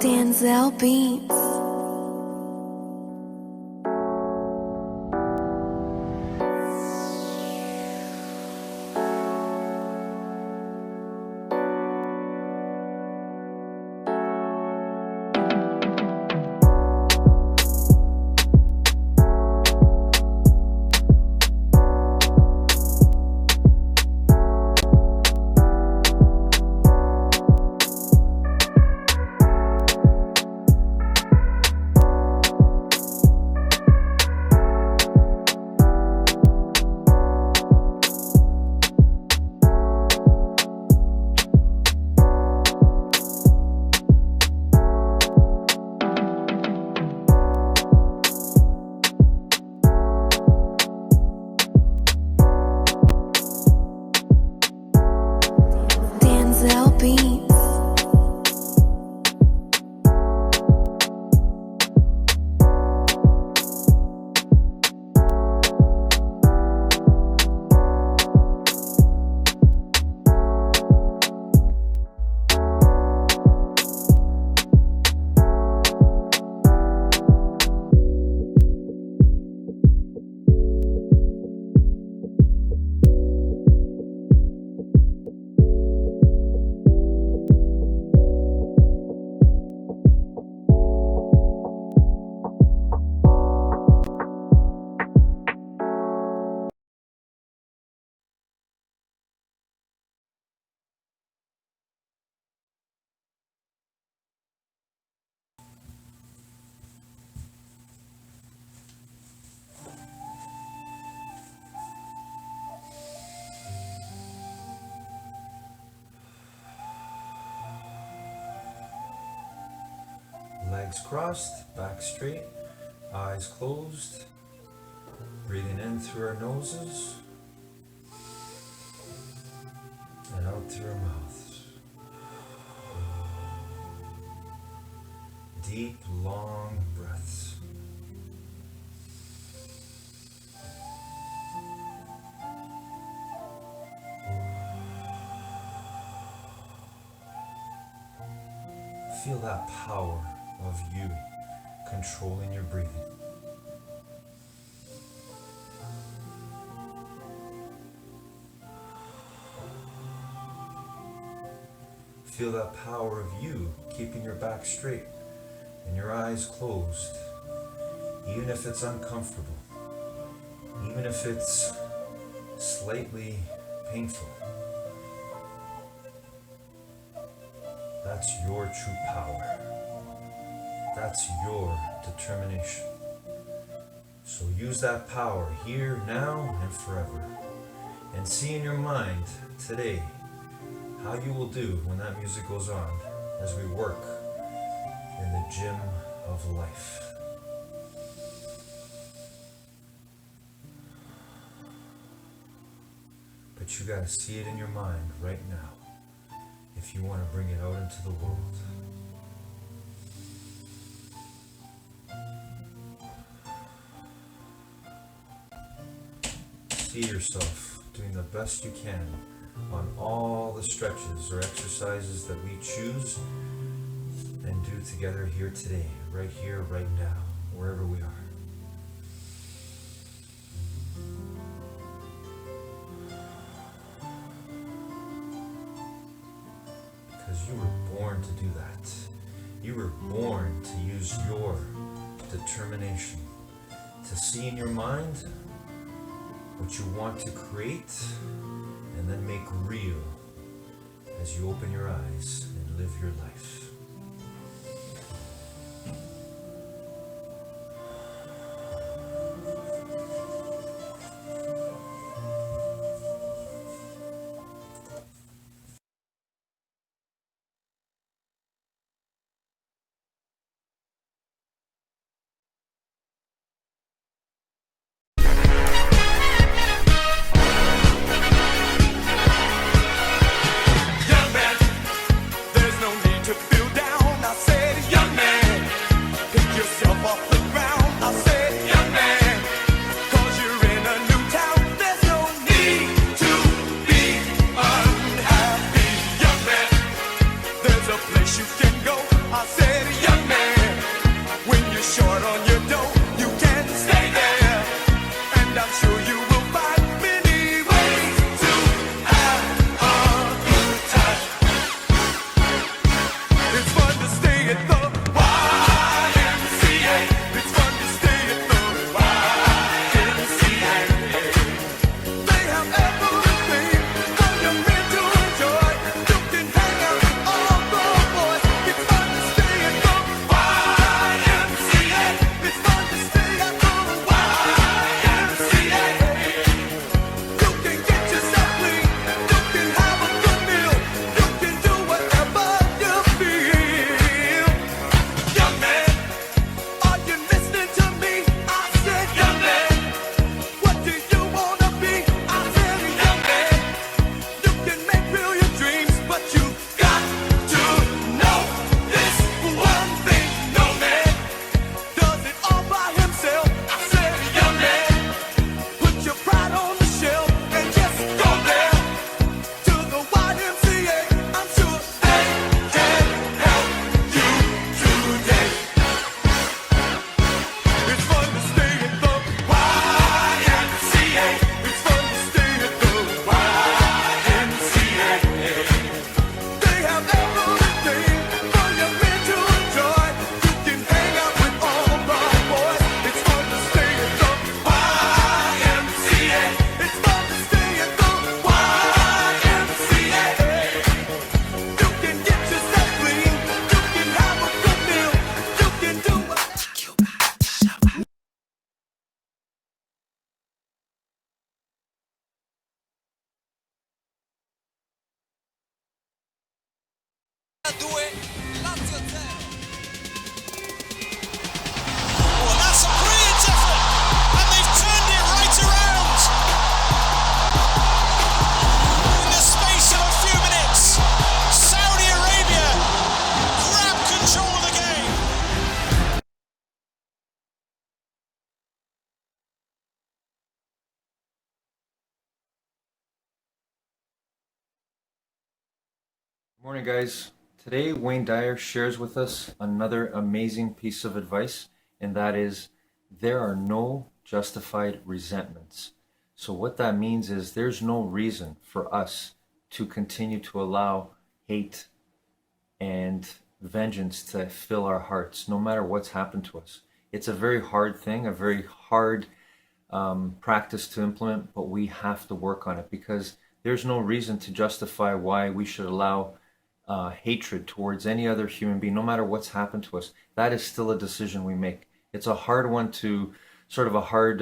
Denzel Beats. Denzel Beats. Legs crossed, back straight, eyes closed, breathing in through our noses and out through our mouths. Deep, long breaths. Feel that power of you controlling your breathing. Feel that power of you keeping your back straight and your eyes closed, even if it's uncomfortable, even if it's slightly painful. That's your true power. That's your determination. So use that power here, now, and forever. And see in your mind today how you will do when that music goes on as we work in the gym of life. But you gotta see it in your mind right now if you want to bring it out into the world. See yourself doing the best you can on all the stretches or exercises that we choose and do together here today, right here, right now, wherever we are. Because you were born to do that. You were born to use your determination to see in your mind what you want to create and then make real as you open your eyes and live your life. Young man, there's no need to feel Morning, guys. Today, Wayne Dyer shares with us another amazing piece of advice, and that is there are no justified resentments. So, what that means is there's no reason for us to continue to allow hate and vengeance to fill our hearts, no matter what's happened to us. It's a very hard thing, a very hard practice to implement, but we have to work on it because there's no reason to justify why we should allow hatred towards any other human being, no matter what's happened to us. That is still a decision we make. It's a hard one to, sort of a hard,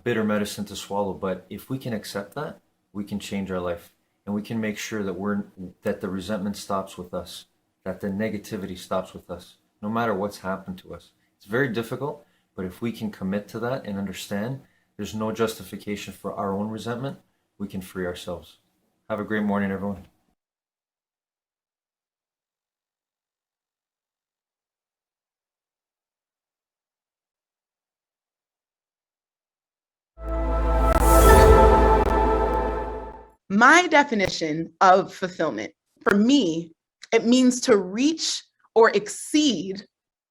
bitter medicine to swallow. But if we can accept that, we can change our life, and we can make sure that the resentment stops with us, that the negativity stops with us, no matter what's happened to us. It's very difficult, but if we can commit to that and understand there's no justification for our own resentment, we can free ourselves. Have a great morning, everyone. My definition of fulfillment, for me, it means to reach or exceed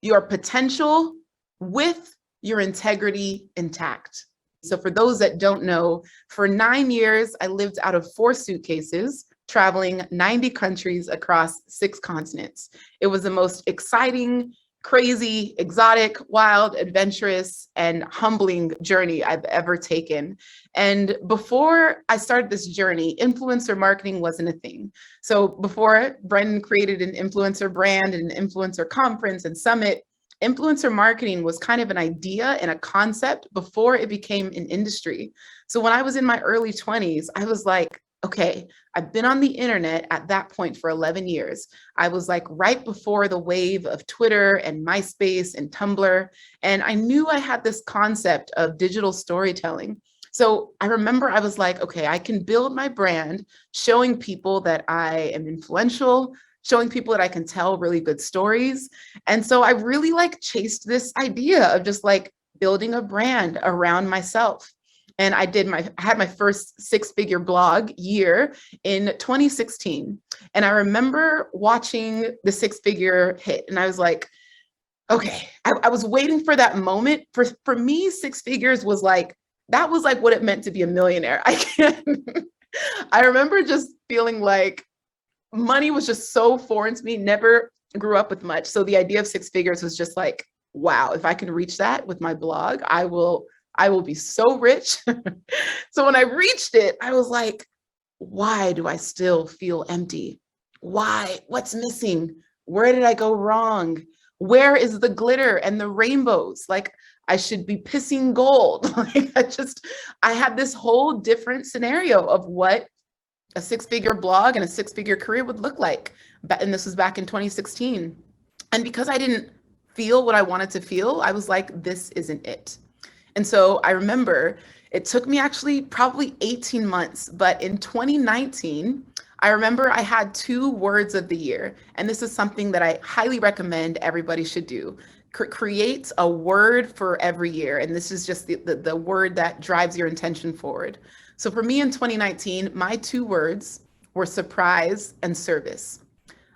your potential with your integrity intact. So, for those that don't know, for 9 years, I lived out of 4 suitcases, traveling 90 countries across 6 continents. It was the most exciting, crazy, exotic, wild, adventurous, and humbling journey I've ever taken. And before I started this journey, influencer marketing wasn't a thing. So before Brendan created an influencer brand and an influencer conference and summit, influencer marketing was kind of an idea and a concept before it became an industry. So when I was in my early 20s, I was like, okay, I've been on the internet at that point for 11 years. I was like right before the wave of Twitter and MySpace and Tumblr. And I knew I had this concept of digital storytelling. So I remember I was like, okay, I can build my brand showing people that I am influential, showing people that I can tell really good stories. And so I really like chased this idea of just like building a brand around myself. And I had my first 6-figure blog year in 2016. And I remember watching the 6-figure hit and I was like, okay, I was waiting for that moment. For me, 6 figures was like, that was like what it meant to be a millionaire. I remember just feeling like money was just so foreign to me, never grew up with much. So the idea of 6 figures was just like, wow, if I can reach that with my blog, I will be so rich. So when I reached it, I was like, why do I still feel empty? Why? What's missing? Where did I go wrong? Where is the glitter and the rainbows? Like, I should be pissing gold. Like, I had this whole different scenario of what a 6-figure blog and a 6-figure career would look like. And this was back in 2016. And because I didn't feel what I wanted to feel, I was like, this isn't it. And so I remember it took me actually probably 18 months, but in 2019, I remember I had 2 words of the year. And this is something that I highly recommend everybody should do. Create a word for every year. And this is just the word that drives your intention forward. So for me in 2019, my 2 words were surprise and service.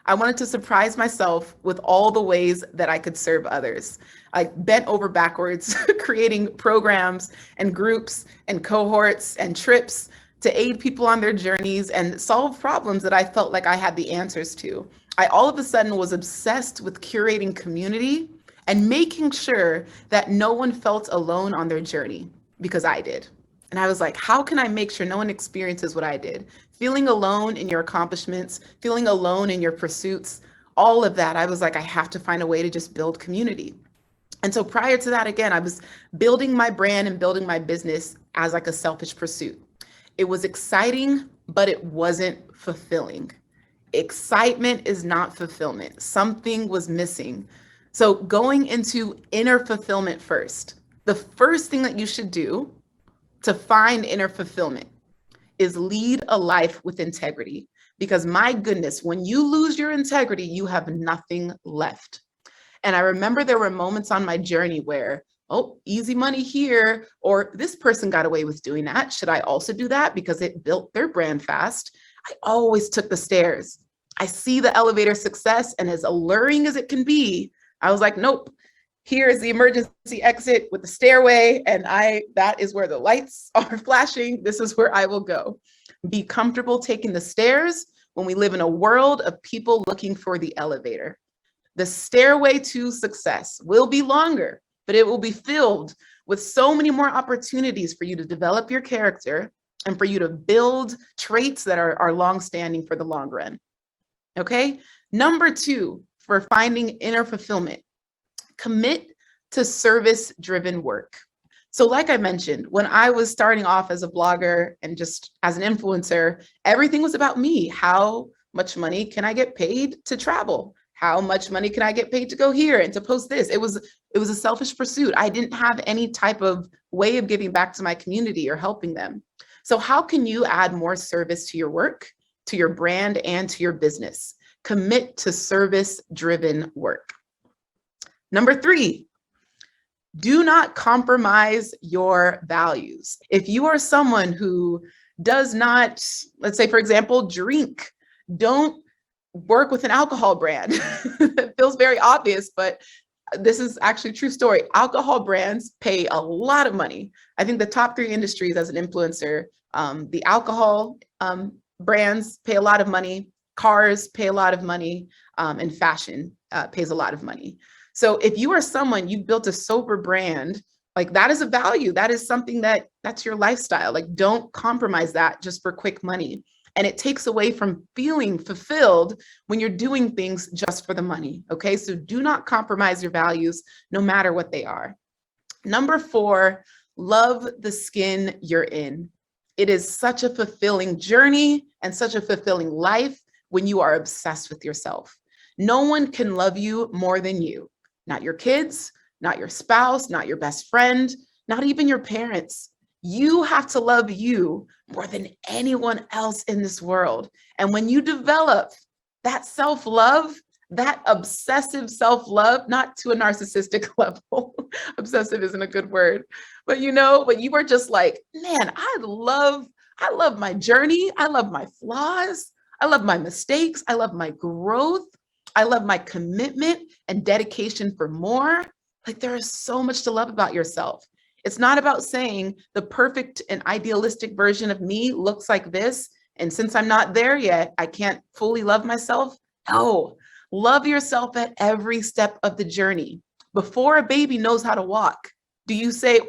I wanted to surprise myself with all the ways that I could serve others. I bent over backwards, creating programs and groups and cohorts and trips to aid people on their journeys and solve problems that I felt like I had the answers to. I all of a sudden was obsessed with curating community and making sure that no one felt alone on their journey, because I did. And I was like, how can I make sure no one experiences what I did? Feeling alone in your accomplishments, feeling alone in your pursuits, all of that. I was like, I have to find a way to just build community. And so prior to that, again, I was building my brand and building my business as like a selfish pursuit. It was exciting, but it wasn't fulfilling. Excitement is not fulfillment. Something was missing. So going into inner fulfillment first, the first thing that you should do to find inner fulfillment is lead a life with integrity. Because my goodness, when you lose your integrity, you have nothing left. And I remember there were moments on my journey where, oh, easy money here, or this person got away with doing that. Should I also do that because it built their brand fast? I always took the stairs. I see the elevator success, and as alluring as it can be, I was like, nope, here is the emergency exit with the stairway, and that is where the lights are flashing. This is where I will go. Be comfortable taking the stairs when we live in a world of people looking for the elevator. The stairway to success will be longer, but it will be filled with so many more opportunities for you to develop your character and for you to build traits that are long-standing for the long run. Okay? Number 2, for finding inner fulfillment, commit to service-driven work. So like I mentioned, when I was starting off as a blogger and just as an influencer, everything was about me. How much money can I get paid to travel? How much money can I get paid to go here and to post this? It was a selfish pursuit. I didn't have any type of way of giving back to my community or helping them. So how can you add more service to your work, to your brand, and to your business? Commit to service-driven work. Number 3, do not compromise your values. If you are someone who does not, let's say, for example, drink, don't work with an alcohol brand. It feels very obvious, but this is actually a true story. Alcohol brands pay a lot of money. I think the top 3 industries as an influencer, the alcohol brands pay a lot of money, cars pay a lot of money, and fashion pays a lot of money. So if you are someone, you've built a sober brand, like that is a value. That is something that's your lifestyle. Like don't compromise that just for quick money. And it takes away from feeling fulfilled when you're doing things just for the money. Okay, so do not compromise your values no matter what they are. Number 4, love the skin you're in. It is such a fulfilling journey and such a fulfilling life when you are obsessed with yourself. No one can love you more than you. Not your kids, not your spouse, not your best friend, not even your parents. You have to love you more than anyone else in this world. And when you develop that self-love, that obsessive self-love, not to a narcissistic level, obsessive isn't a good word, but you are just like, man, I love my journey. I love my flaws. I love my mistakes. I love my growth. I love my commitment and dedication for more. Like there is so much to love about yourself. It's not about saying the perfect and idealistic version of me looks like this. And since I'm not there yet, I can't fully love myself. No, love yourself at every step of the journey. Before a baby knows how to walk, do you say,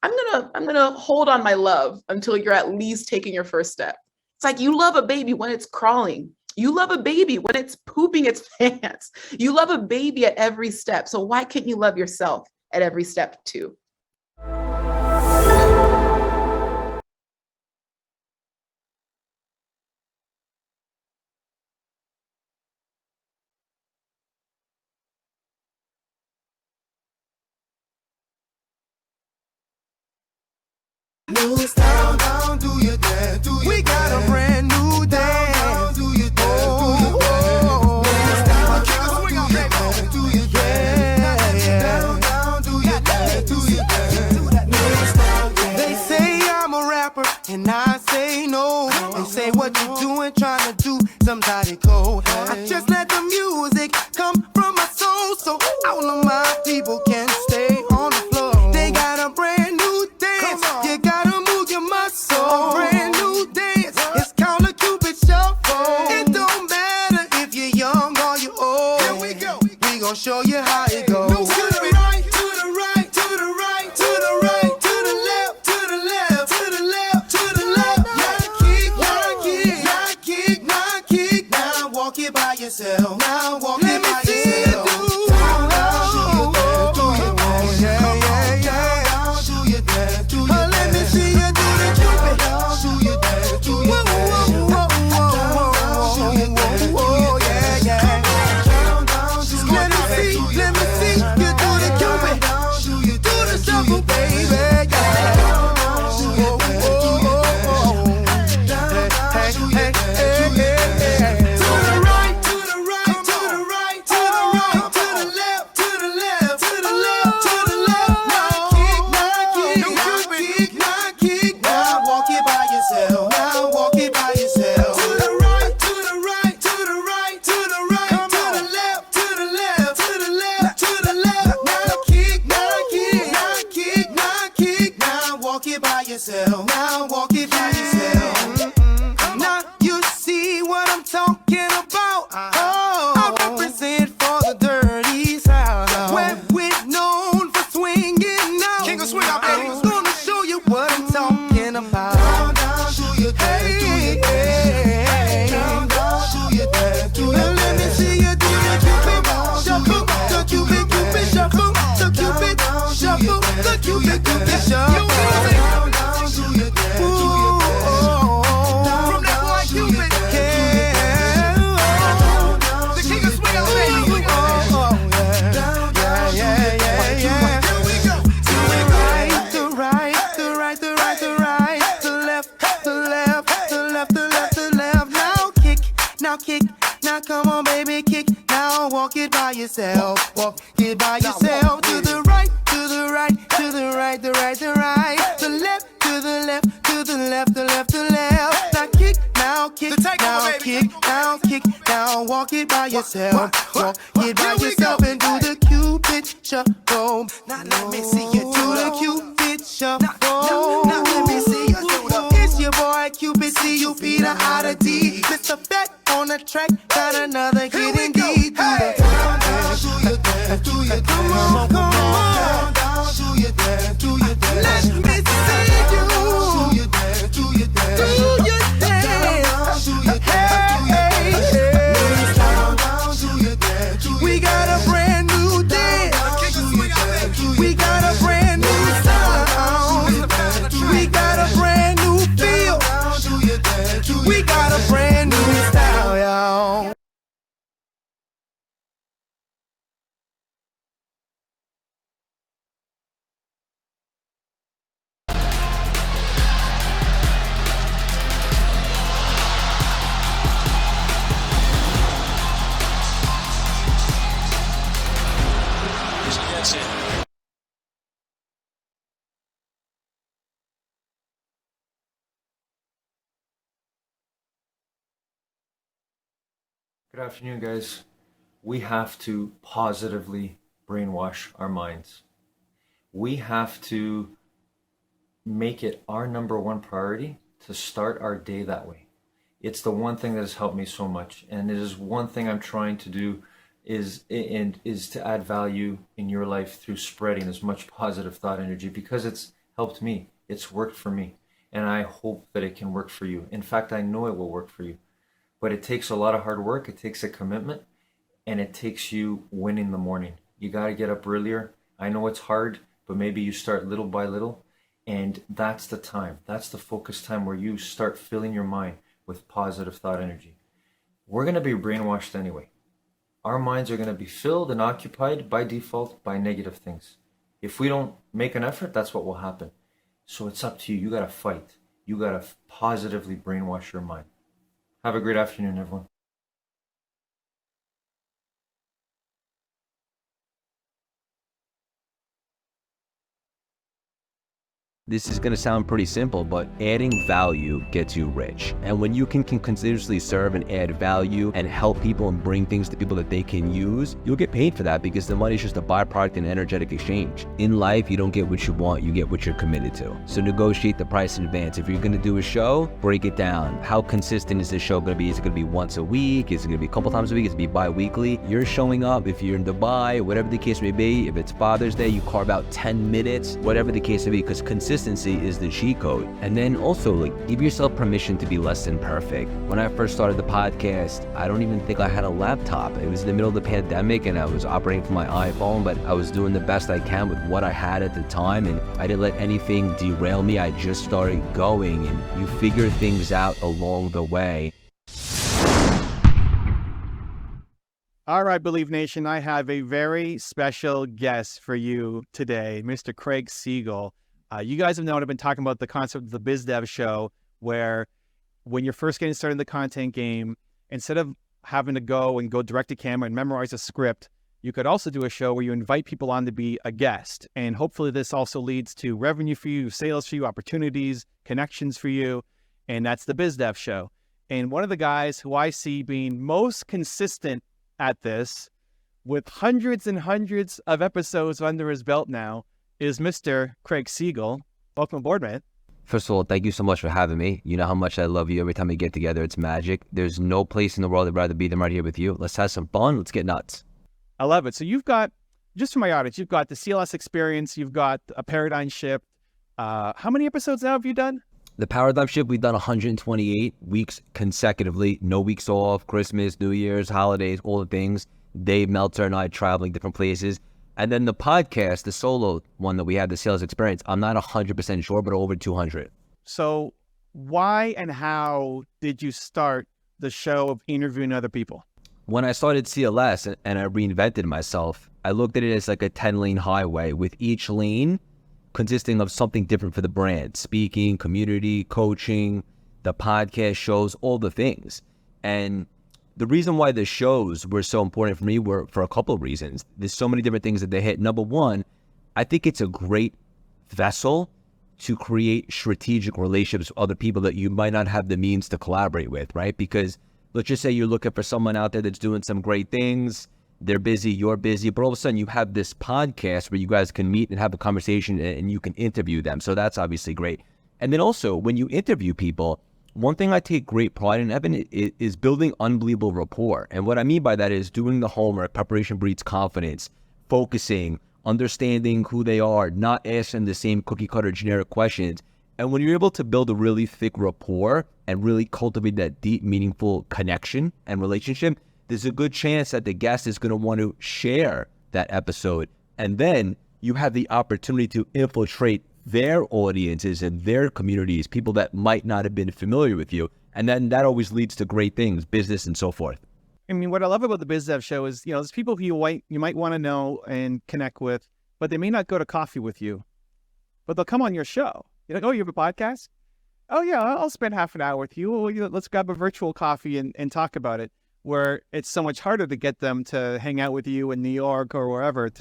I'm gonna hold on my love until you're at least taking your first step? It's like you love a baby when it's crawling. You love a baby when it's pooping its pants. You love a baby at every step. So why can't you love yourself at every step too? Down, down, do your dance, do your We got a brand new dance. Down, do your dance, do your dance. Down, down, do your dance, down, down, do your dance, do your dance. They say I'm a rapper, and I say no. They say what you doing, trying to do somebody cold. I just let the music come from my soul, so all of my people can stay on the floor. They got a brand new dance. You gotta move your muscle. A brand new dance. It's called a Cupid Shuffle. It don't matter if you're young or you're old. Here we go. We gon' show you how it goes. To the right, to the right, to the right, to the right, to the left, to the left, to the left, to the left. Now kick, now kick, now kick, now kick. Now walk it by yourself. Now walk it by yourself. Down, down, do your dance, do your dance. Yeah, yeah, yeah. Down, do your dance, do your dance. Let me see you do the Cupid. Down, do your dance, do your dance. Down, do your dance, do your dance. Yeah, yeah. Down, down, do your dance, do your dance. Let me see you do the Cupid. Down, do your dance, do the shuffle, baby. Yeah. Down, do your dance, do your dance. Down, down, do your dance, do your dance. To the right, to the right, to walk it by yourself. Now walk it by yourself. Now you see what I'm talking about. Oh, I represent for the dirty South, where we're known for swinging now. King of swing, I'm gonna show you what I'm talking about. Down, down, do your dance, down, down, do your dance. Now let me see you do the Cupid shuffle, the Cupid, Cupid shuffle, the Cupid shuffle, the Cupid, Cupid shuffle. Down, down, do your dance, do your dance. From that boy Cupid, yeah. The king of swing, yeah. Here we go. To the right, the right, the right, the right, the right, the left, the left, the left, the left, the left. Now kick, now kick, now come on, baby, kick. Now walk it by yourself, walk it by yourself. To the right, to the right, to the right, the right, the right, the left, to the left, to the left, the left, the left. Now kick, now kick, now kick, now kick, now walk it by yourself, walk it by yourself, and do the Cupid shuffle. Now let me see you do the Cupid shuffle. Now let me see you do the. It's your boy Cupid, C-U-P, the I to D. Mr. Fat on the track, got another hit indeed. Do the down, down, do your dance, do your dance. Come on, down, down, do your dance, do your dance. Let me see you do your dance, do your dance, do your dance. Do your dance, down, down, do your dance. We got a brand new dance. We got a brand new sound. We got a brand new feel. We got a brand new style, y'all. Good afternoon, guys. We have to positively brainwash our minds. We have to make it our number one priority to start our day that way. It's the one thing that has helped me so much, and it is one thing I'm trying to do is to add value in your life through spreading as much positive thought energy, because it's helped me. It's worked for me, and I hope that it can work for you. In fact, I know it will work for you. But it takes a lot of hard work, it takes a commitment, and it takes you winning the morning. You got to get up earlier. I know it's hard, but maybe you start little by little, and that's the time. That's the focus time where you start filling your mind with positive thought energy. We're going to be brainwashed anyway. Our minds are going to be filled and occupied by default by negative things. If we don't make an effort, that's what will happen. So it's up to you. You got to fight. You got to positively brainwash your mind. Have a great afternoon, everyone. This is going to sound pretty simple, but adding value gets you rich. And when you can continuously serve and add value and help people and bring things to people that they can use, you'll get paid for that, because the money is just a byproduct and energetic exchange. In life, you don't get what you want, you get what you're committed to. So negotiate the price in advance. If you're going to do a show, break it down. How consistent is this show going to be? Is it going to be once a week? Is it going to be a couple times a week? Is it going to be bi-weekly? You're showing up. If you're in Dubai, whatever the case may be, if it's Father's Day, you carve out 10 minutes, whatever the case may be, because consistency is the cheat code. And then also, like, give yourself permission to be less than perfect. When I first started the podcast, I don't even think I had a laptop. It was in the middle of the pandemic and I was operating from my iPhone, but I was doing the best I can with what I had at the time, and I didn't let anything derail me. I just started going, and you figure things out along the way. All right, Believe Nation, I have a very special guest for you today, Mr. Craig Siegel. You guys have known I've been talking about the concept of the Biz Dev Show, where when you're first getting started in the content game, instead of having to go direct to camera and memorize a script, you could also do a show where you invite people on to be a guest. And hopefully this also leads to revenue for you, sales for you, opportunities, connections for you. And that's the Biz Dev Show. And one of the guys who I see being most consistent at this, with hundreds and hundreds of episodes under his belt now, is Mr. Craig Siegel. Welcome aboard, man. First of all, thank you so much for having me. You know how much I love you. Every time we get together, it's magic. There's no place in the world I'd rather be than right here with you. Let's have some fun. Let's get nuts. I love it. So you've got, just for my audience, you've got the CLS experience, you've got a paradigm shift. How many episodes now have you done? The paradigm shift, we've done 128 weeks consecutively. No weeks off, Christmas, New Year's, holidays, all the things. Dave Meltzer and I traveling different places. And then the podcast, the solo one that we had, the sales experience, I'm not 100% sure, but over 200. So why and how did you start the show of interviewing other people? When I started CLS and I reinvented myself, I looked at it as like a 10-lane highway with each lane consisting of something different for the brand. Speaking, community, coaching, the podcast shows, all the things. And the reason why the shows were so important for me were for a couple of reasons. There's so many different things that they hit. Number one, I think it's a great vessel to create strategic relationships with other people that you might not have the means to collaborate with, right? Because let's just say you're looking for someone out there that's doing some great things. They're busy, you're busy, but all of a sudden you have this podcast where you guys can meet and have a conversation and you can interview them. So that's obviously great. And then also when you interview people, one thing I take great pride in, Evan, is building unbelievable rapport. And what I mean by that is doing the homework. Preparation breeds confidence, focusing, understanding who they are, not asking the same cookie cutter generic questions. And when you're able to build a really thick rapport and really cultivate that deep, meaningful connection and relationship, there's a good chance that the guest is going to want to share that episode. And then you have the opportunity to infiltrate their audiences and their communities, people that might not have been familiar with you. And then that always leads to great things, business and so forth. I mean, what I love about the Biz Dev show is, there's people who you might want to know and connect with, but they may not go to coffee with you, but they'll come on your show. You're like, oh, you have a podcast? Oh yeah, I'll spend half an hour with you. Let's grab a virtual coffee and talk about it. Where it's so much harder to get them to hang out with you in New York or wherever it's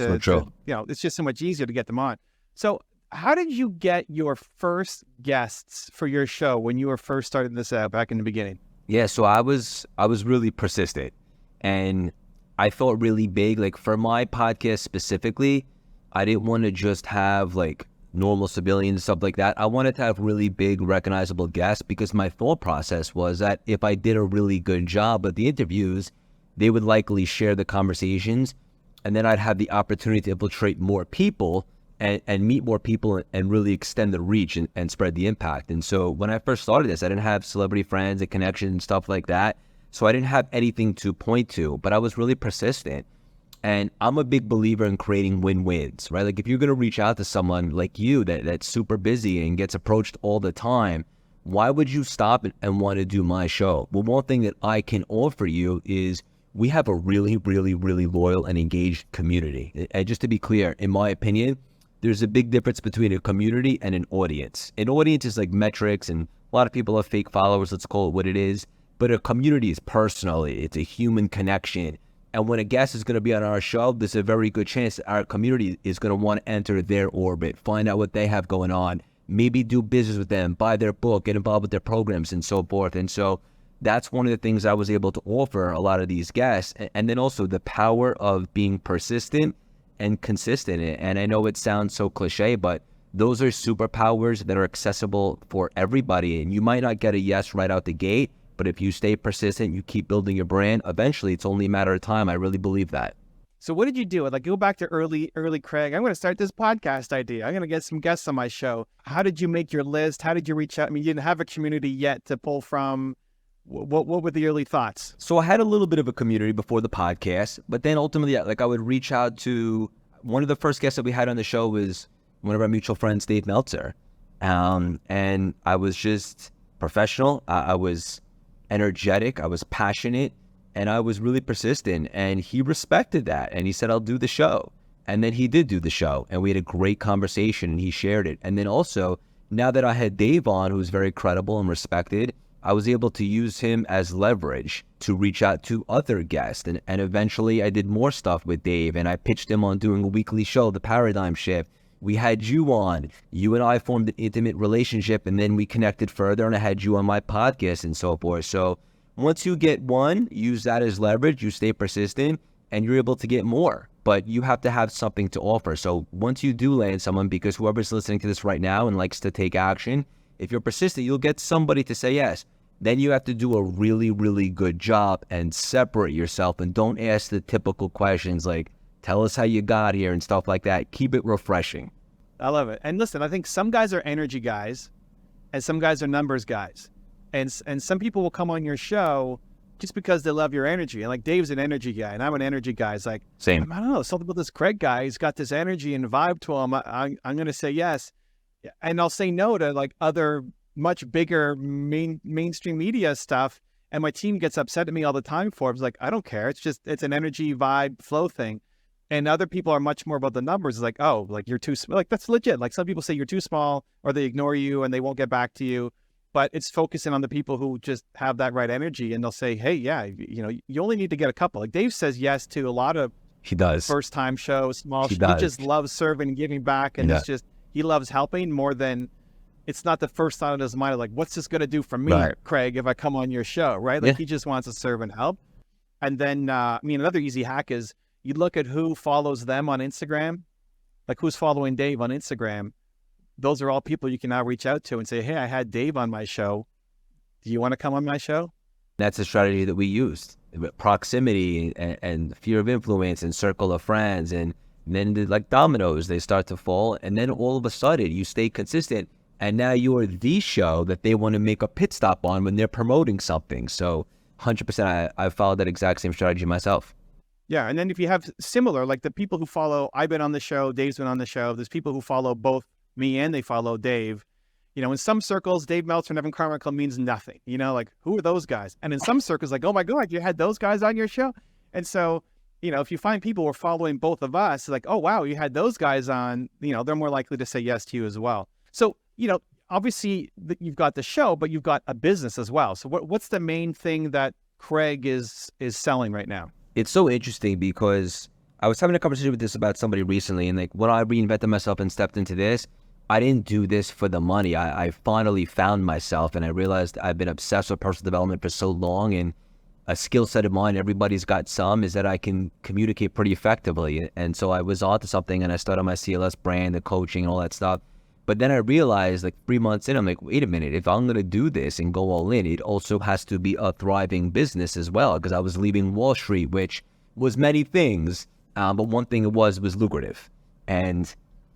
just so much easier to get them on. So how did you get your first guests for your show when you were first starting this out back in the beginning? Yeah, so I was really persistent and I thought really big. Like for my podcast specifically, I didn't want to just have like normal civilians, stuff like that. I wanted to have really big, recognizable guests because my thought process was that if I did a really good job at the interviews, they would likely share the conversations and then I'd have the opportunity to infiltrate more people and meet more people and really extend the reach and spread the impact. And so when I first started this, I didn't have celebrity friends and connections and stuff like that. So I didn't have anything to point to, but I was really persistent. And I'm a big believer in creating win-wins, right? Like if you're going to reach out to someone like you that's super busy and gets approached all the time, why would you stop and want to do my show? Well, one thing that I can offer you is we have a really, really, really loyal and engaged community. And just to be clear, in my opinion, there's a big difference between a community and an audience. An audience is like metrics and a lot of people have fake followers, let's call it what it is. But a community is personal. It's a human connection. And when a guest is going to be on our show, there's a very good chance that our community is going to want to enter their orbit, find out what they have going on, maybe do business with them, buy their book, get involved with their programs and so forth. And so that's one of the things I was able to offer a lot of these guests. And then also the power of being persistent and consistent. And I know it sounds so cliche, but those are superpowers that are accessible for everybody. And you might not get a yes right out the gate, but if you stay persistent, you keep building your brand, eventually it's only a matter of time. I really believe that. So what did you do? Like go back to early Craig. I'm going to start this podcast idea. I'm going to get some guests on my show. How did you make your list? How did you reach out? I mean, you didn't have a community yet to pull from. What were the early thoughts? So I had a little bit of a community before the podcast, but then ultimately, like I would reach out to one of the first guests that we had on the show was one of our mutual friends, Dave Meltzer. And I was just professional. I was energetic, I was passionate, and I was really persistent. And he respected that. And he said, I'll do the show. And then he did do the show. And we had a great conversation and he shared it. And then also, now that I had Dave on, who's very credible and respected, I was able to use him as leverage to reach out to other guests. And eventually I did more stuff with Dave and I pitched him on doing a weekly show, The Paradigm Shift. We had you on. You and I formed an intimate relationship and then we connected further and I had you on my podcast and so forth. So once you get one, use that as leverage, you stay persistent and you're able to get more. but you have to have something to offer. So once you do land someone, because whoever's listening to this right now and likes to take action, if you're persistent, you'll get somebody to say yes. Then you have to do a really, really good job and separate yourself, and don't ask the typical questions like, tell us how you got here and stuff like that. Keep it refreshing. I love it. And listen, I think some guys are energy guys and some guys are numbers guys. And some people will come on your show just because they love your energy. And like Dave's an energy guy and I'm an energy guy. It's like, Same. I don't know, something about this Craig guy. He's got this energy and vibe to him. I'm going to say yes. And I'll say no to like other much bigger mainstream media stuff. And my team gets upset at me all the time for it. It's like, I don't care. It's an energy vibe flow thing. And other people are much more about the numbers. It's like, oh, like you're too small. Like that's legit. Like some people say you're too small or they ignore you and they won't get back to you. But it's focusing on the people who just have that right energy, and they'll say, hey, yeah, you know, you only need to get a couple. Like Dave says yes to a lot of He does. first time shows, small He shows. does. He just loves serving and giving back. And it's just, he loves helping more than, it's not the first thought in his mind, like, what's this going to do for me, Right. Craig, if I come on your show, right? Like Yeah. he just wants to serve and help. And then, I mean, another easy hack is you look at who follows them on Instagram, like who's following Dave on Instagram. Those are all people you can now reach out to and say, hey, I had Dave on my show. Do you want to come on my show? That's a strategy that we used. Proximity and fear of influence and circle of friends. And then like dominoes, they start to fall. And then all of a sudden you stay consistent. And now you are the show that they want to make a pit stop on when they're promoting something. So 100%, I followed that exact same strategy myself. Yeah. And then if you have similar, like the people who follow, I've been on the show, Dave's been on the show. There's people who follow both me and they follow Dave. You know, in some circles, Dave Meltzer and Evan Carmichael means nothing. You know, like, who are those guys? And in some circles, like, oh my God, you had those guys on your show? And so, you know, if you find people who are following both of us, like, oh wow, you had those guys on, you know, they're more likely to say yes to you as well. So, you know, obviously you've got the show, but you've got a business as well. So what's the main thing that Craig is selling right now? It's so interesting because I was having a conversation with this about somebody recently, and like when I reinvented myself and stepped into this, I didn't do this for the money. I finally found myself, and I realized I've been obsessed with personal development for so long, and a skill set of mine, everybody's got some, is that I can communicate pretty effectively. And so I was onto something, and I started my CLS brand, the coaching, and all that stuff. But then I realized like 3 months in, I'm like, wait a minute, if I'm going to do this and go all in, it also has to be a thriving business as well, because I was leaving Wall Street, which was many things, but one thing it was lucrative. And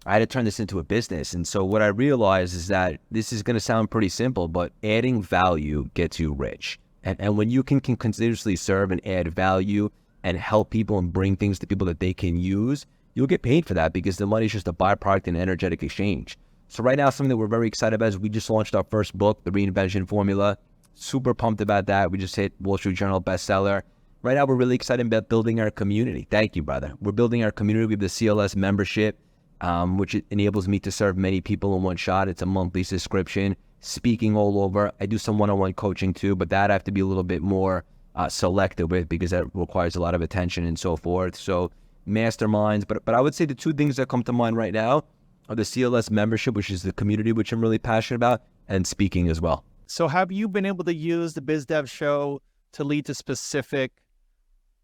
I had to turn this into a business. And so what I realized is that this is going to sound pretty simple, but adding value gets you rich. And when you can continuously serve and add value and help people and bring things to people that they can use, you'll get paid for that because the money is just a byproduct and energetic exchange. So right now, something that we're very excited about is we just launched our first book, The Reinvention Formula. Super pumped about that. We just hit Wall Street Journal bestseller. Right now, we're really excited about building our community. Thank you, brother. We're building our community. We have the CLS membership, which enables me to serve many people in one shot. It's a monthly subscription, speaking all over. I do some one-on-one coaching too, but that I have to be a little bit more selective with because that requires a lot of attention and so forth. So masterminds, but I would say the two things that come to mind right now are the CLS membership, which is the community, which I'm really passionate about, and speaking as well. So have you been able to use the BizDev show to lead to specific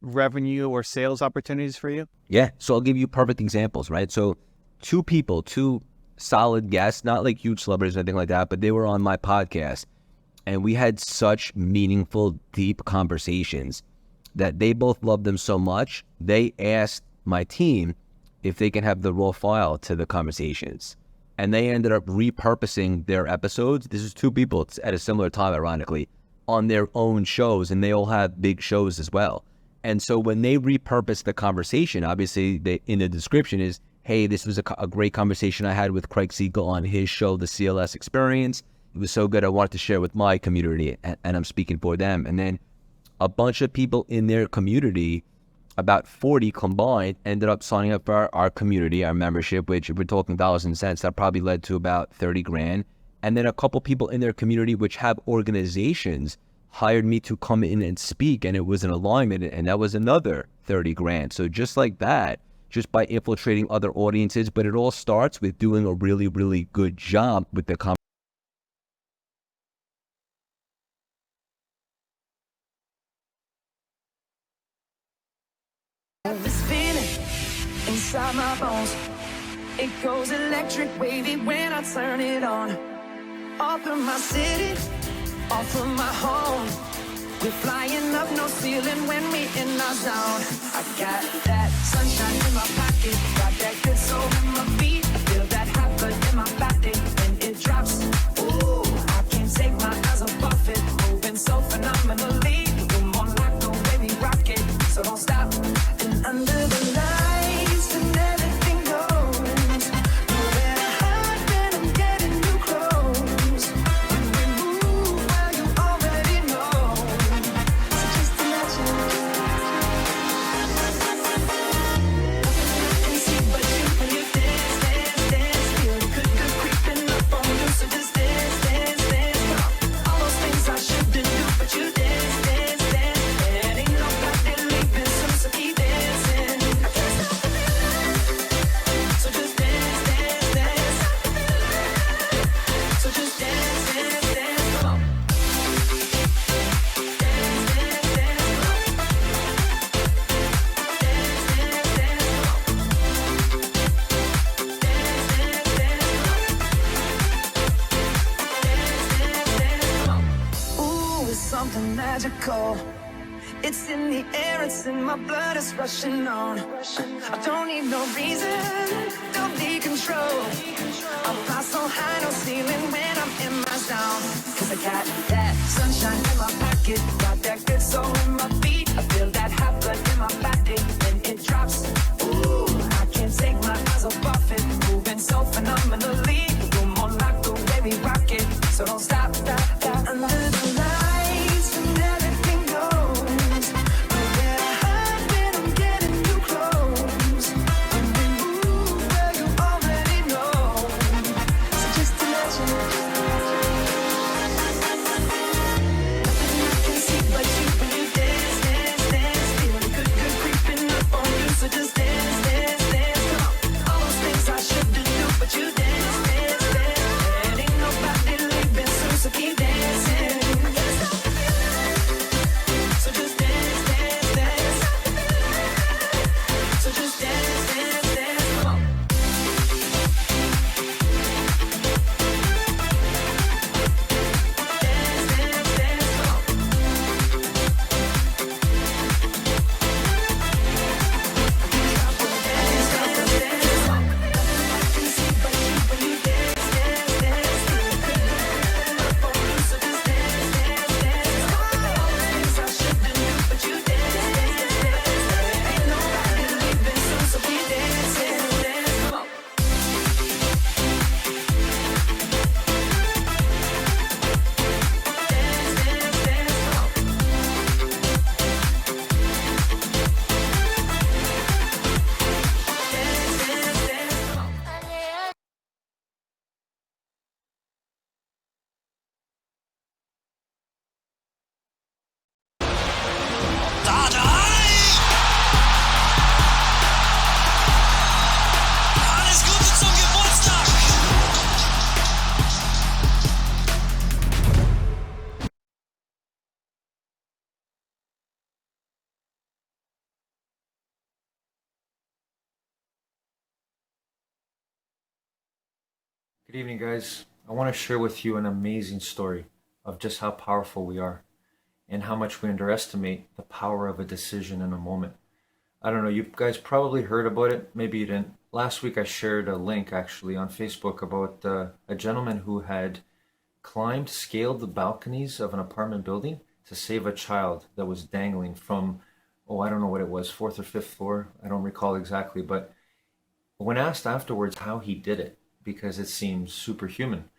revenue or sales opportunities for you? Yeah. So I'll give you perfect examples, right? So two solid guests, not like huge celebrities or anything like that, but they were on my podcast. And we had such meaningful, deep conversations that they both loved them so much. They asked my team if they can have the raw file to the conversations. And they ended up repurposing their episodes. This is two people at a similar time, ironically, on their own shows. And they all have big shows as well. And so when they repurposed the conversation, obviously in the description is, hey, this was a great conversation I had with Craig Siegel on his show, The CLS Experience. It was so good, I wanted to share with my community, and I'm speaking for them. And then a bunch of people in their community, about 40 combined, ended up signing up for our community, our membership, which if we're talking dollars and cents, that probably led to about 30 grand. And then a couple people in their community, which have organizations, hired me to come in and speak, and it was an alignment, and that was another 30 grand. So just like that, just by infiltrating other audiences, but it all starts with doing a really, really good job with the conversation. Got this feeling inside my bones. It goes electric wavy when I turn it on. Off from my city, off from my home. We're flying up, no ceiling when we in our zone. I got that sunshine in my pocket, got that good soul in my feet. I feel that hot blood in my body when it drops. Ooh, I can't take my eyes off it, moving so phenomenally. Room on lock, the way we rock it, so don't stop. And under the lights, when everything goes, nowhere to hide when I'm getting you close. When we move, well, you already know. So just imagine. Nothing I can see but you when you dance, dance, dance. Feel the good, good creeping up on you. So just dance, dance, dance. Come on. All those things I shouldn't do, but you dance, dance, dance. And ain't nobody leaving soon, so keep dancing. I can't stop the feeling. So just dance, dance, dance. So just dance, dance, dance. Come on. Dance, dance, dance. Come on. Dance, dance, dance. Come on. Dance, dance, dance. Come on. Ooh, it's something magical. It's in the air, it's in my blood, it's rushing on. I don't need no reason, don't need control. I fly so high, no ceiling when I'm in my zone. Cause I got that sunshine in my pocket, got that good soul in my feet. I feel that hot blood in my body when it drops. Ooh, I can't take my eyes off it, moving so phenomenally. Room on lock, the way we rock it, so don't stop, stop, stop. Under the lights when everything goes, nowhere to hide when I'm getting you close. When we move, well, you already know. So just imagine. Nothing I can see but you when you dance, dance, dance. Feel the good, good creeping up on you. So just dance, dance, dance. Come on. All those things I shouldn't do, but you dance, dance, dance. And ain't nobody leaving soon, so keep dancing. I can't stop the feeling. So just dance, dance, dance. So just dance, dance, dance. Come on. Dance, dance, dance. Come on. Alles Gute zum Geburtstag! Good evening, guys. I want to share with you an amazing story of just how powerful we are and how much we underestimate the power of a decision in a moment. I don't know, you guys probably heard about it, maybe you didn't. Last week I shared a link actually on Facebook about a gentleman who had scaled the balconies of an apartment building to save a child that was dangling from, I don't know what it was, fourth or fifth floor. I don't recall exactly, but when asked afterwards how he did it, because it seems superhuman,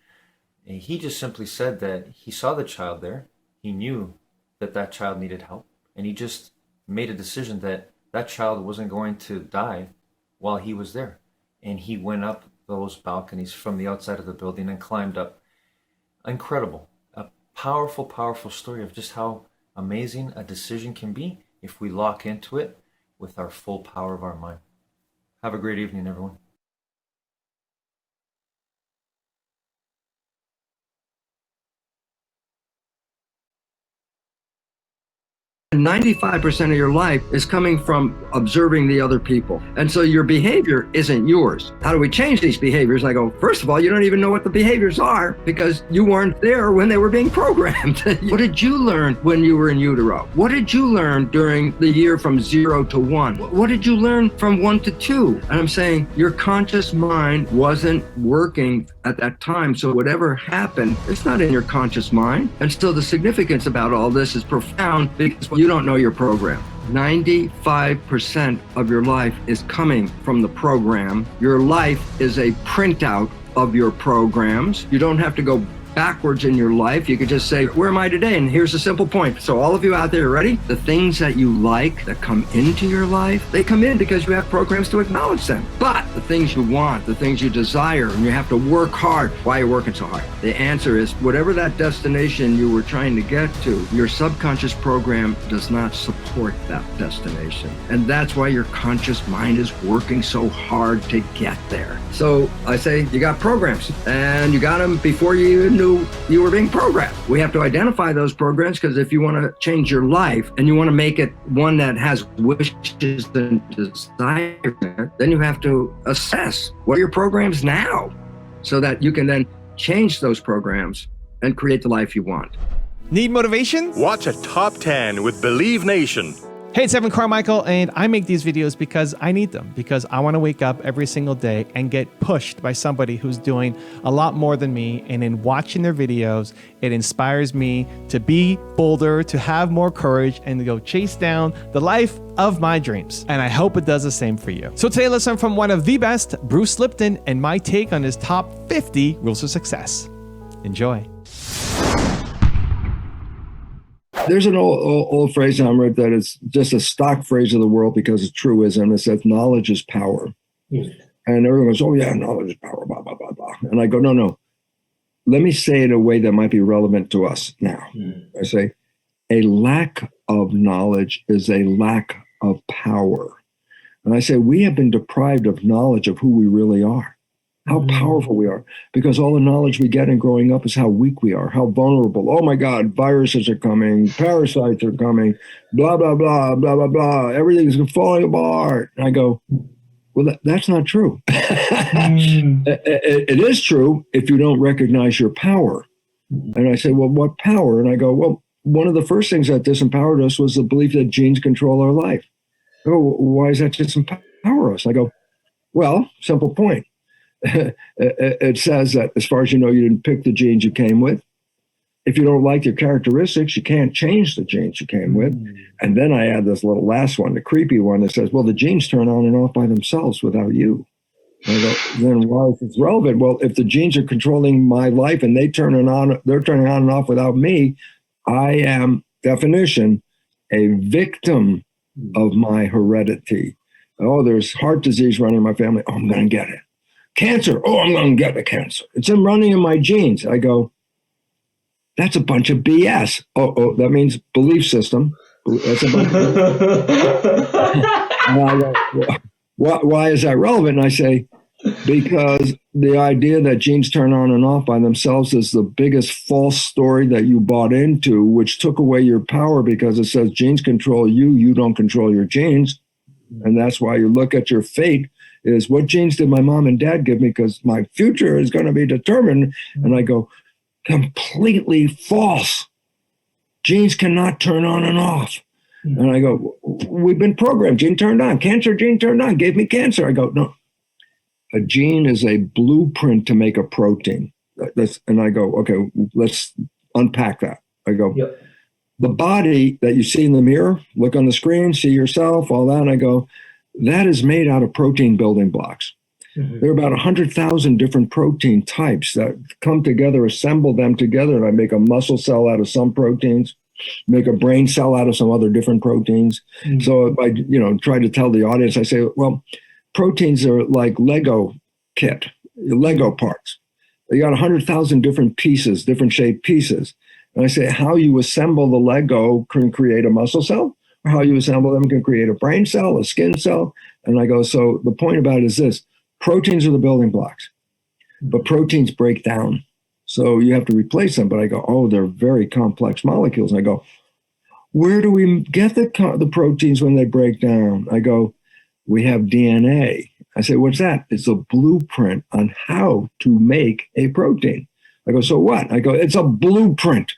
he just simply said that he saw the child there, he knew that that child needed help, and he just made a decision that that child wasn't going to die while he was there. And he went up those balconies from the outside of the building and climbed up. Incredible. A powerful, powerful story of just how amazing a decision can be if we lock into it with our full power of our mind. Have a great evening, everyone. 95% of your life is coming from observing the other people. And so your behavior isn't yours. How do we change these behaviors? I go, first of all, you don't even know what the behaviors are because you weren't there when they were being programmed. What did you learn when you were in utero? What did you learn during the year from 0 to 1? What did you learn from 1 to 2? And I'm saying your conscious mind wasn't working at that time. So whatever happened, it's not in your conscious mind. And still the significance about all this is profound because you don't know your program. 95% of your life is coming from the program. Your life is a printout of your programs. You don't have to go backwards in your life. You could just say, where am I today? And here's a simple point. So all of you out there, ready? The things that you like that come into your life, they come in because you have programs to acknowledge them. But the things you want, the things you desire, and you have to work hard. Why are you working so hard? The answer is whatever that destination you were trying to get to, your subconscious program does not support that destination. And that's why your conscious mind is working so hard to get there. So I say you got programs and you got them before you even knew you were being programmed. We have to identify those programs because if you want to change your life and you want to make it one that has wishes and desires, then you have to assess what are your programs now so that you can then change those programs and create the life you want. Need motivation? Watch a Top 10 with Believe Nation. Hey, it's Evan Carmichael, and I make these videos because I need them, because I want to wake up every single day and get pushed by somebody who's doing a lot more than me. And in watching their videos, it inspires me to be bolder, to have more courage, and to go chase down the life of my dreams. And I hope it does the same for you. So today, let's learn from one of the best, Bruce Lipton, and my take on his top 50 rules of success. Enjoy. There's an old phrase in Amrit that is just a stock phrase of the world because it's truism. It says knowledge is power. And everyone goes, oh yeah, knowledge is power, blah, blah, blah, blah. And I go, no. Let me say it in a way that might be relevant to us now. I say, a lack of knowledge is a lack of power. And I say, we have been deprived of knowledge of who we really are. How powerful we are, because all the knowledge we get in growing up is how weak we are, how vulnerable. Oh my God, viruses are coming, parasites are coming, blah, blah, blah, blah, blah, blah. Everything's falling apart. And I go, well, that's not true. It is true if you don't recognize your power. And I say, well, what power? And I go, well, one of the first things that disempowered us was the belief that genes control our life. Oh, why does that disempower us? I go, well, simple point. It says that as far as you know, you didn't pick the genes you came with. If you don't like your characteristics, you can't change the genes you came with. And then I add this little last one, the creepy one that says, well, the genes turn on and off by themselves without you. And I go, then why is this relevant? Well, if the genes are controlling my life and they're turning on and off without me, I am, definition, a victim of my heredity. Oh, there's heart disease running in my family. Oh, I'm going to get it. Cancer. Oh, I'm going to get the cancer. It's running in my genes. I go, that's a bunch of BS. Oh, that means belief system. That's a bunch of why is that relevant? And I say, because the idea that genes turn on and off by themselves is the biggest false story that you bought into, which took away your power because it says genes control you, you don't control your genes. And that's why you look at your fate is what genes did my mom and dad give me because my future is going to be determined. And I go, completely false. Genes cannot turn on and off. And I go, we've been programmed. Gene turned on. Cancer gene turned on. Gave me cancer. I go, no. A gene is a blueprint to make a protein. And I go, okay, let's unpack that. I go, the body that you see in the mirror, look on the screen, see yourself, all that. And I go, that is made out of protein building blocks. There are about 100,000 different protein types that come together, assemble them together, and I make a muscle cell out of some proteins, make a brain cell out of some other different proteins. So I, try to tell the audience, I say, well, proteins are like Lego parts. You got 100,000 different pieces, different shaped pieces. And I say, how you assemble the Lego can create a muscle cell. How you assemble them can create a brain cell, a skin cell. And I go, so the point about it is this, proteins are the building blocks, but proteins break down. So you have to replace them. But I go, oh, they're very complex molecules. And I go, where do we get the proteins when they break down? I go, we have DNA. I say, what's that? It's a blueprint on how to make a protein. I go, so what? I go, it's a blueprint.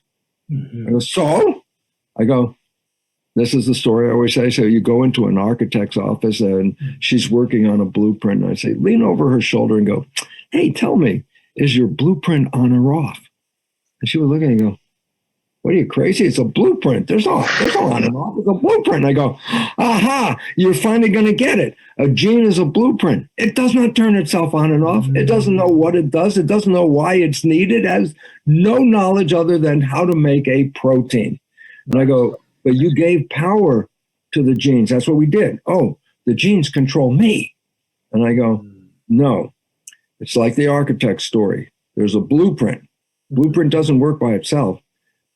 I go, so? I go, this is the story I always say. So you go into an architect's office and she's working on a blueprint. And I say, lean over her shoulder and go, hey, tell me, is your blueprint on or off? And she would look at me and go, what are you, crazy? It's a blueprint. There's no on and off. It's a blueprint. I go, aha, you're finally going to get it. A gene is a blueprint. It does not turn itself on and off. It doesn't know what it does. It doesn't know why it's needed. It has no knowledge other than how to make a protein. And I go, but you gave power to the genes. That's what we did. Oh, the genes control me. And I go, no. It's like the architect story. There's a blueprint. Blueprint doesn't work by itself,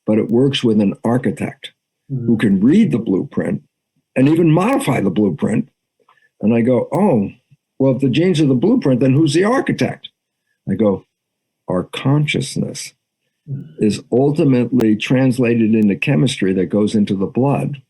but it works with an architect who can read the blueprint and even modify the blueprint. And I go, oh, well, if the genes are the blueprint, then who's the architect? I go, our consciousness is ultimately translated into chemistry that goes into the blood.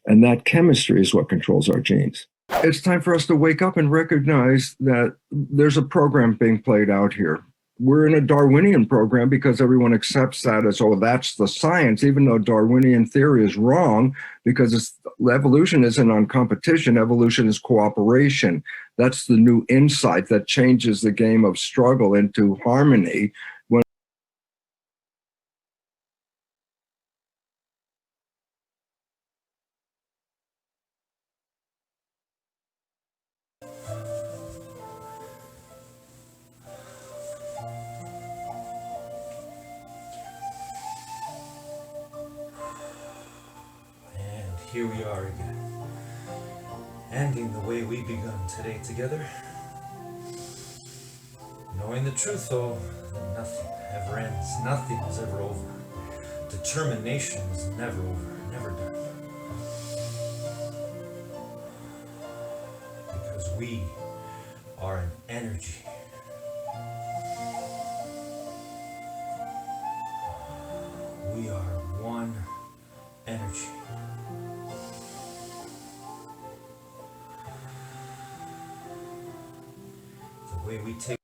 And that chemistry is what controls our genes. It's time for us to wake up and recognize that there's a program being played out here. We're in a Darwinian program because everyone accepts that as, oh, that's the science, even though Darwinian theory is wrong, because evolution isn't on competition. Evolution is cooperation. That's the new insight that changes the game of struggle into harmony. Here we are again, ending the way we begun today together. Knowing the truth, though, that nothing ever ends, nothing is ever over. Determination is never over, never done. Because we are an energy. We are one energy. The way we take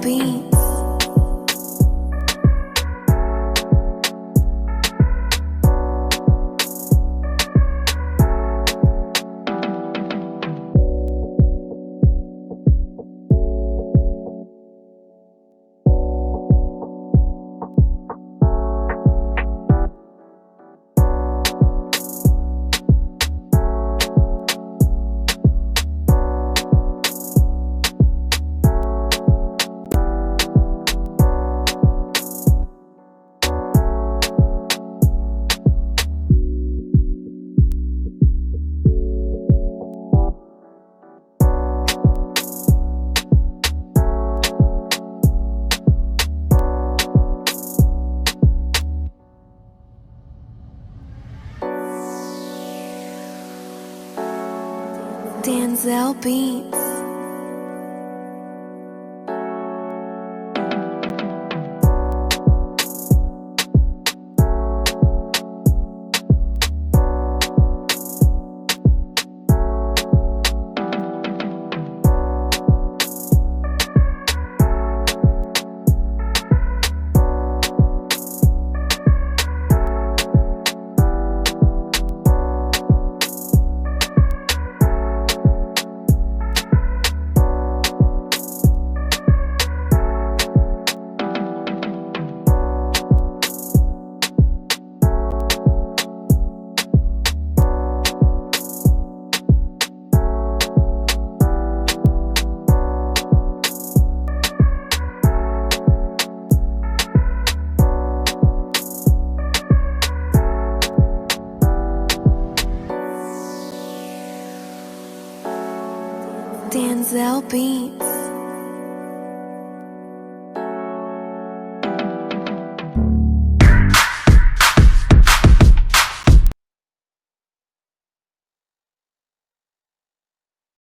Beats. Denzel Beats. Denzel Beats.